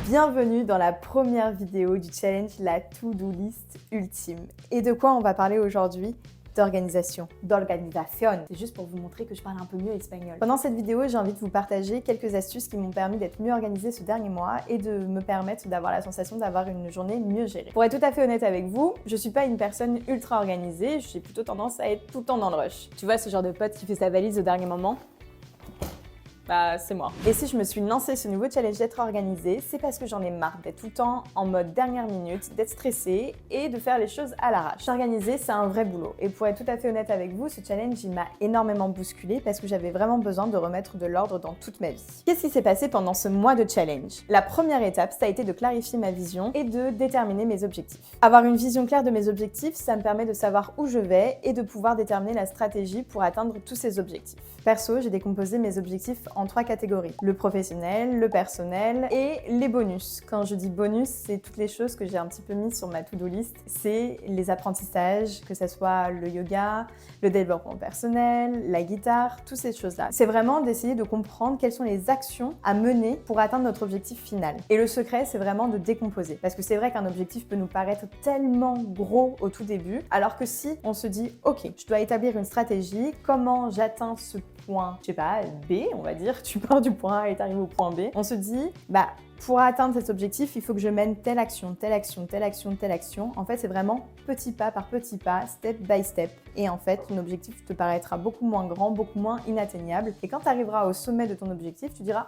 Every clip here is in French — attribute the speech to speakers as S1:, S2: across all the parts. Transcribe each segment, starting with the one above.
S1: Bienvenue dans la première vidéo du challenge La To-Do List Ultime. Et de quoi on va parler aujourd'hui? D'organisation. C'est juste pour vous montrer que je parle un peu mieux espagnol. Pendant cette vidéo, j'ai envie de vous partager quelques astuces qui m'ont permis d'être mieux organisée ce dernier mois et de me permettre d'avoir la sensation d'avoir une journée mieux gérée. Pour être tout à fait honnête avec vous, je suis pas une personne ultra organisée, j'ai plutôt tendance à être tout le temps dans le rush. Tu vois ce genre de pote qui fait sa valise au dernier moment? Bah, c'est moi. Et si je me suis lancée ce nouveau challenge d'être organisée, c'est parce que j'en ai marre d'être tout le temps en mode dernière minute, d'être stressée et de faire les choses à l'arrache. S'organiser, c'est un vrai boulot. Et pour être tout à fait honnête avec vous, ce challenge, il m'a énormément bousculée parce que j'avais vraiment besoin de remettre de l'ordre dans toute ma vie. Qu'est-ce qui s'est passé pendant ce mois de challenge? La première étape, ça a été de clarifier ma vision et de déterminer mes objectifs. Avoir une vision claire de mes objectifs, ça me permet de savoir où je vais et de pouvoir déterminer la stratégie pour atteindre tous ces objectifs. Perso, j'ai décomposé mes objectifs en 3 catégories. Le professionnel, le personnel et les bonus. Quand je dis bonus, c'est toutes les choses que j'ai un petit peu mis sur ma to-do list. C'est les apprentissages, que ce soit le yoga, le développement personnel, la guitare, toutes ces choses-là. C'est vraiment d'essayer de comprendre quelles sont les actions à mener pour atteindre notre objectif final. Et le secret, c'est vraiment de décomposer. Parce que c'est vrai qu'un objectif peut nous paraître tellement gros au tout début, alors que si on se dit, ok, je dois établir une stratégie, comment j'atteins ce point, je sais pas, B, on va dire, tu pars du point A et tu arrives au point B, on se dit, bah, pour atteindre cet objectif, il faut que je mène telle action, telle action, telle action, telle action. En fait, c'est vraiment petit pas par petit pas, step by step. Et en fait, ton objectif te paraîtra beaucoup moins grand, beaucoup moins inatteignable. Et quand tu arriveras au sommet de ton objectif, tu diras,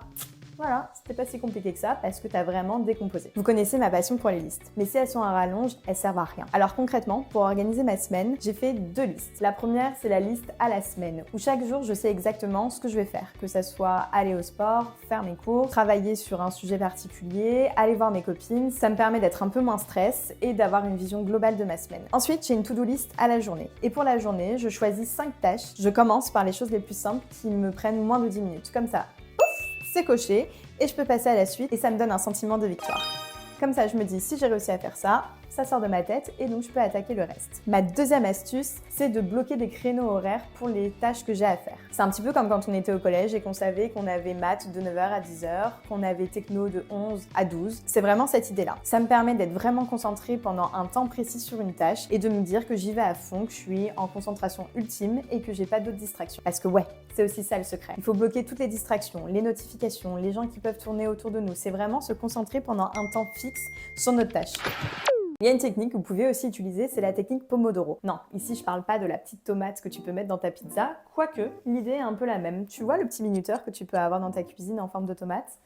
S1: voilà, c'était pas si compliqué que ça parce que tu as vraiment décomposé. Vous connaissez ma passion pour les listes, mais si elles sont à rallonge, elles servent à rien. Alors concrètement, pour organiser ma semaine, j'ai fait 2 listes. La première, c'est la liste à la semaine, où chaque jour, je sais exactement ce que je vais faire. Que ça soit aller au sport, faire mes cours, travailler sur un sujet particulier, aller voir mes copines. Ça me permet d'être un peu moins stress et d'avoir une vision globale de ma semaine. Ensuite, j'ai une to-do list à la journée. Et pour la journée, je choisis 5 tâches. Je commence par les choses les plus simples qui me prennent moins de 10 minutes, comme ça. C'est coché et je peux passer à la suite et ça me donne un sentiment de victoire. Comme ça, je me dis, si j'ai réussi à faire ça, ça sort de ma tête et donc je peux attaquer le reste. Ma deuxième astuce, c'est de bloquer des créneaux horaires pour les tâches que j'ai à faire. C'est un petit peu comme quand on était au collège et qu'on savait qu'on avait maths de 9h à 10h, qu'on avait techno de 11 à 12. C'est vraiment cette idée-là. Ça me permet d'être vraiment concentrée pendant un temps précis sur une tâche et de me dire que j'y vais à fond, que je suis en concentration ultime et que j'ai pas d'autres distractions. Parce que ouais, c'est aussi ça le secret. Il faut bloquer toutes les distractions, les notifications, les gens qui peuvent tourner autour de nous. C'est vraiment se concentrer pendant un temps fixe sur notre tâche. Il y a une technique que vous pouvez aussi utiliser, c'est la technique Pomodoro. Non, ici je parle pas de la petite tomate que tu peux mettre dans ta pizza, quoique l'idée est un peu la même. Tu vois le petit minuteur que tu peux avoir dans ta cuisine en forme de tomate?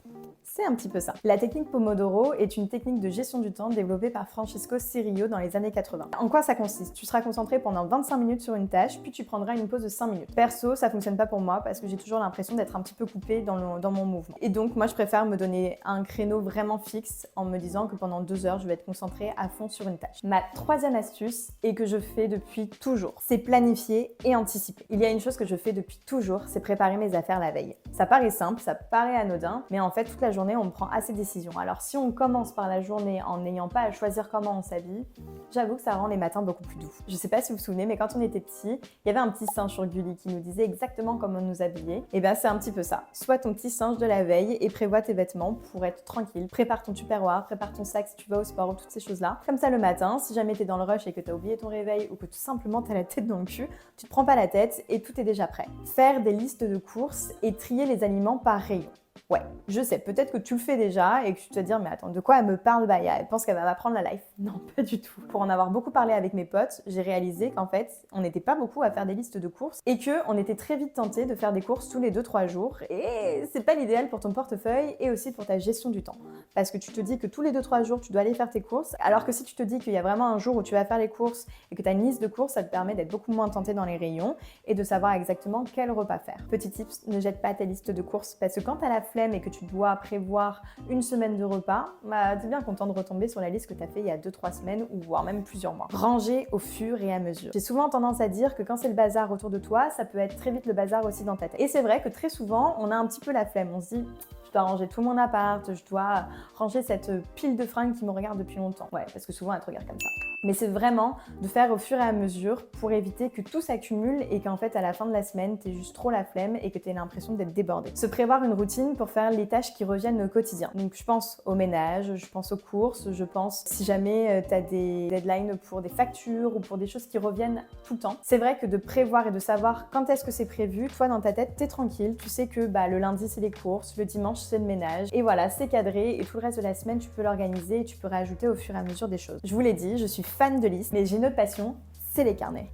S1: C'est un petit peu ça. La technique Pomodoro est une technique de gestion du temps développée par Francesco Cirillo dans les années 80. En quoi ça consiste? Tu seras concentré pendant 25 minutes sur une tâche, puis tu prendras une pause de 5 minutes. Perso, ça fonctionne pas pour moi parce que j'ai toujours l'impression d'être un petit peu coupée dans mon mouvement. Et donc moi je préfère me donner un créneau vraiment fixe en me disant que pendant 2 heures je vais être concentrée à fond sur une tâche. Ma troisième astuce, et que je fais depuis toujours, c'est planifier et anticiper. Il y a une chose que je fais depuis toujours, c'est préparer mes affaires la veille. Ça paraît simple, ça paraît anodin, mais en fait toute la journée on prend assez de décisions. Alors si on commence par la journée en n'ayant pas à choisir comment on s'habille, j'avoue que ça rend les matins beaucoup plus doux. Je sais pas si vous vous souvenez, mais quand on était petit, il y avait un petit singe sur Gulli qui nous disait exactement comment nous habiller. Et ben c'est un petit peu ça. Sois ton petit singe de la veille et prévois tes vêtements pour être tranquille. Prépare ton tupperware, prépare ton sac si tu vas au sport ou toutes ces choses-là. Comme ça le matin, si jamais t'es dans le rush et que t'as oublié ton réveil ou que tout simplement t'as la tête dans le cul, tu te prends pas la tête et tout est déjà prêt. Faire des listes de courses et trier les aliments par rayon. Ouais, je sais, peut-être que tu le fais déjà et que tu te dis, mais attends, de quoi elle me parle, Baya? Elle pense qu'elle va m'apprendre la life. Non, pas du tout. Pour en avoir beaucoup parlé avec mes potes, j'ai réalisé qu'en fait, on n'était pas beaucoup à faire des listes de courses et qu'on était très vite tenté de faire des courses tous les 2-3 jours. Et c'est pas l'idéal pour ton portefeuille et aussi pour ta gestion du temps. Parce que tu te dis que tous les 2-3 jours, tu dois aller faire tes courses, alors que si tu te dis qu'il y a vraiment un jour où tu vas faire les courses et que tu as une liste de courses, ça te permet d'être beaucoup moins tenté dans les rayons et de savoir exactement quel repas faire. Petit tips, ne jette pas ta liste de courses parce que quand tu as la flemme et que tu dois prévoir une semaine de repas, bah t'es bien content de retomber sur la liste que tu as fait il y a 2-3 semaines ou voire même plusieurs mois. Ranger au fur et à mesure. J'ai souvent tendance à dire que quand c'est le bazar autour de toi, ça peut être très vite le bazar aussi dans ta tête. Et c'est vrai que très souvent, on a un petit peu la flemme. On se dit, je dois ranger tout mon appart, je dois ranger cette pile de fringues qui me regarde depuis longtemps. Ouais, parce que souvent, elle te regarde comme ça. Mais c'est vraiment de faire au fur et à mesure pour éviter que tout s'accumule et qu'en fait à la fin de la semaine, t'aies juste trop la flemme et que t'aies l'impression d'être débordé. Se prévoir une routine pour faire les tâches qui reviennent au quotidien. Donc je pense au ménage, je pense aux courses, je pense si jamais t'as des deadlines pour des factures ou pour des choses qui reviennent tout le temps. C'est vrai que de prévoir et de savoir quand est-ce que c'est prévu, toi dans ta tête, t'es tranquille, tu sais que le lundi c'est les courses, le dimanche c'est le ménage et voilà, c'est cadré et tout le reste de la semaine tu peux l'organiser et tu peux rajouter au fur et à mesure des choses. Je vous l'ai dit, je suis fan de listes, mais j'ai une autre passion, c'est les carnets.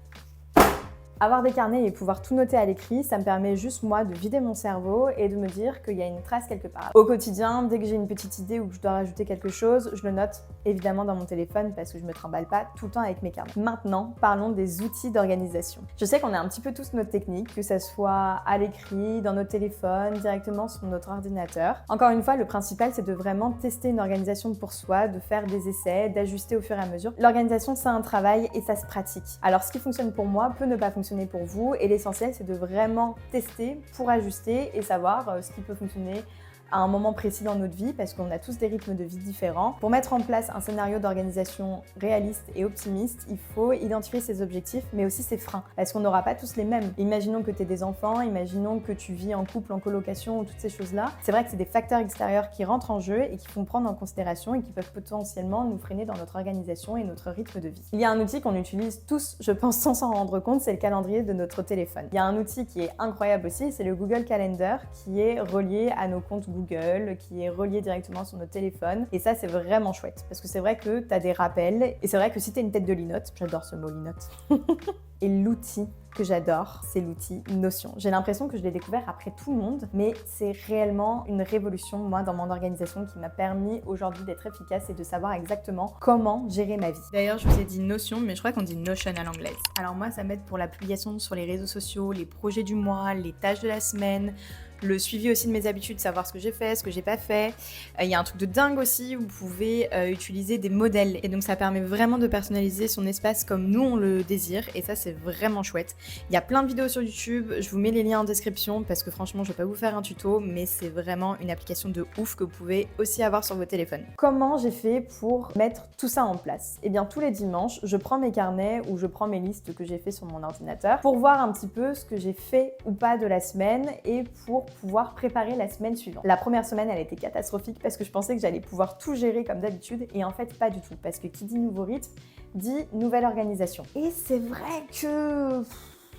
S1: Avoir des carnets et pouvoir tout noter à l'écrit, ça me permet juste moi de vider mon cerveau et de me dire qu'il y a une trace quelque part. Au quotidien, dès que j'ai une petite idée ou que je dois rajouter quelque chose, je le note évidemment dans mon téléphone parce que je me trimballe pas tout le temps avec mes carnets. Maintenant, parlons des outils d'organisation. Je sais qu'on a un petit peu tous notre technique, que ça soit à l'écrit, dans notre téléphone, directement sur notre ordinateur. Encore une fois, le principal c'est de vraiment tester une organisation pour soi, de faire des essais, d'ajuster au fur et à mesure. L'organisation c'est un travail et ça se pratique. Alors ce qui fonctionne pour moi peut ne pas fonctionner pour vous et l'essentiel c'est de vraiment tester pour ajuster et savoir ce qui peut fonctionner à un moment précis dans notre vie parce qu'on a tous des rythmes de vie différents. Pour mettre en place un scénario d'organisation réaliste et optimiste, il faut identifier ses objectifs mais aussi ses freins parce qu'on n'aura pas tous les mêmes. Imaginons que tu aies des enfants, imaginons que tu vis en couple, en colocation ou toutes ces choses-là. C'est vrai que c'est des facteurs extérieurs qui rentrent en jeu et qui font prendre en considération et qui peuvent potentiellement nous freiner dans notre organisation et notre rythme de vie. Il y a un outil qu'on utilise tous, je pense, sans s'en rendre compte, c'est le calendrier de notre téléphone. Il y a un outil qui est incroyable aussi, c'est le Google Calendar qui est relié à nos comptes Google, qui est relié directement sur notre téléphone. Et ça, c'est vraiment chouette parce que c'est vrai que tu as des rappels et c'est vrai que si tu es une tête de linotte, j'adore ce mot linotte. Et l'outil que j'adore, c'est l'outil Notion. J'ai l'impression que je l'ai découvert après tout le monde, mais c'est réellement une révolution, moi, dans mon organisation qui m'a permis aujourd'hui d'être efficace et de savoir exactement comment gérer ma vie. D'ailleurs, je vous ai dit Notion, mais je crois qu'on dit Notion à l'anglaise. Alors moi, ça m'aide pour la publication sur les réseaux sociaux, les projets du mois, les tâches de la semaine, le suivi aussi de mes habitudes, savoir ce que j'ai fait, ce que j'ai pas fait. Il y a un truc de dingue aussi, vous pouvez utiliser des modèles. Et donc ça permet vraiment de personnaliser son espace comme nous on le désire. Et ça c'est vraiment chouette. Il y a plein de vidéos sur YouTube, je vous mets les liens en description parce que franchement je vais pas vous faire un tuto, mais c'est vraiment une application de ouf que vous pouvez aussi avoir sur vos téléphones. Comment j'ai fait pour mettre tout ça en place? Eh bien tous les dimanches, je prends mes carnets ou je prends mes listes que j'ai fait sur mon ordinateur pour voir un petit peu ce que j'ai fait ou pas de la semaine et pour pouvoir préparer la semaine suivante. La première semaine, elle était catastrophique parce que je pensais que j'allais pouvoir tout gérer comme d'habitude et en fait pas du tout parce que qui dit nouveau rythme dit nouvelle organisation. Et c'est vrai que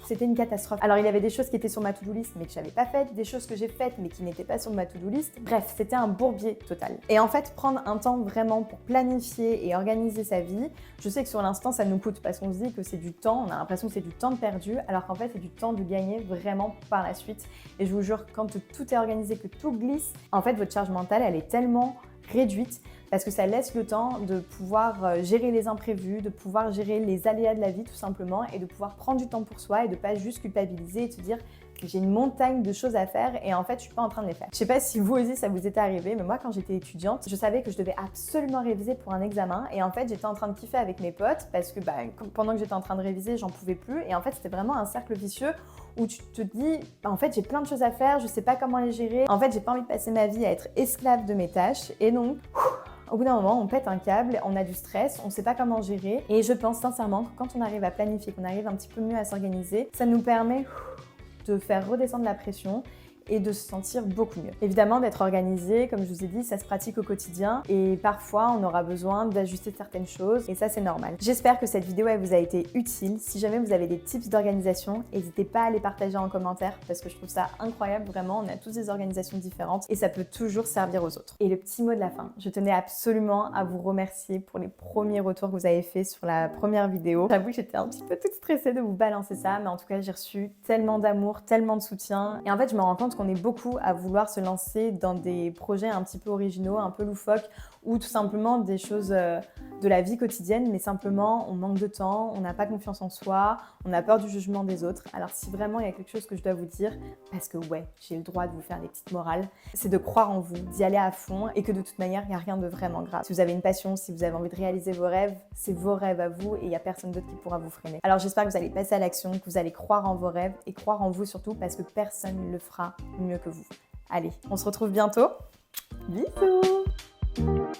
S1: c'était une catastrophe. Alors il y avait des choses qui étaient sur ma to-do list mais que j'avais pas faites, des choses que j'ai faites mais qui n'étaient pas sur ma to-do list. Bref, c'était un bourbier total. Et en fait, prendre un temps vraiment pour planifier et organiser sa vie, je sais que sur l'instant ça nous coûte parce qu'on se dit que c'est du temps, on a l'impression que c'est du temps de perdu alors qu'en fait c'est du temps de gagner vraiment par la suite. Et je vous jure, quand tout est organisé, que tout glisse, en fait votre charge mentale elle est tellement réduite parce que ça laisse le temps de pouvoir gérer les imprévus, de pouvoir gérer les aléas de la vie tout simplement et de pouvoir prendre du temps pour soi et de pas juste culpabiliser et se dire que j'ai une montagne de choses à faire et en fait je suis pas en train de les faire. Je sais pas si vous aussi ça vous était arrivé, mais moi quand j'étais étudiante, je savais que je devais absolument réviser pour un examen et en fait j'étais en train de kiffer avec mes potes parce que pendant que j'étais en train de réviser, j'en pouvais plus et en fait c'était vraiment un cercle vicieux où tu te dis en fait j'ai plein de choses à faire, je sais pas comment les gérer. En fait, j'ai pas envie de passer ma vie à être esclave de mes tâches et donc au bout d'un moment, on pète un câble, on a du stress, on ne sait pas comment gérer. Et je pense sincèrement que quand on arrive à planifier, qu'on arrive un petit peu mieux à s'organiser, ça nous permet de faire redescendre la pression et de se sentir beaucoup mieux. Évidemment, d'être organisé, comme je vous ai dit, ça se pratique au quotidien et parfois on aura besoin d'ajuster certaines choses et ça c'est normal. J'espère que cette vidéo elle vous a été utile. Si jamais vous avez des tips d'organisation, n'hésitez pas à les partager en commentaire parce que je trouve ça incroyable, vraiment, on a tous des organisations différentes et ça peut toujours servir aux autres. Et le petit mot de la fin, je tenais absolument à vous remercier pour les premiers retours que vous avez fait sur la première vidéo. J'avoue que j'étais un petit peu toute stressée de vous balancer ça, mais en tout cas j'ai reçu tellement d'amour, tellement de soutien et en fait je me rends compte qu'on est beaucoup à vouloir se lancer dans des projets un petit peu originaux, un peu loufoques ou tout simplement des choses de la vie quotidienne, mais simplement on manque de temps, on n'a pas confiance en soi, on a peur du jugement des autres. Alors si vraiment il y a quelque chose que je dois vous dire, parce que ouais, j'ai le droit de vous faire des petites morales, c'est de croire en vous, d'y aller à fond et que de toute manière, il n'y a rien de vraiment grave. Si vous avez une passion, si vous avez envie de réaliser vos rêves, c'est vos rêves à vous et il n'y a personne d'autre qui pourra vous freiner. Alors j'espère que vous allez passer à l'action, que vous allez croire en vos rêves et croire en vous surtout parce que personne ne le fera mieux que vous. Allez, on se retrouve bientôt. Bisous!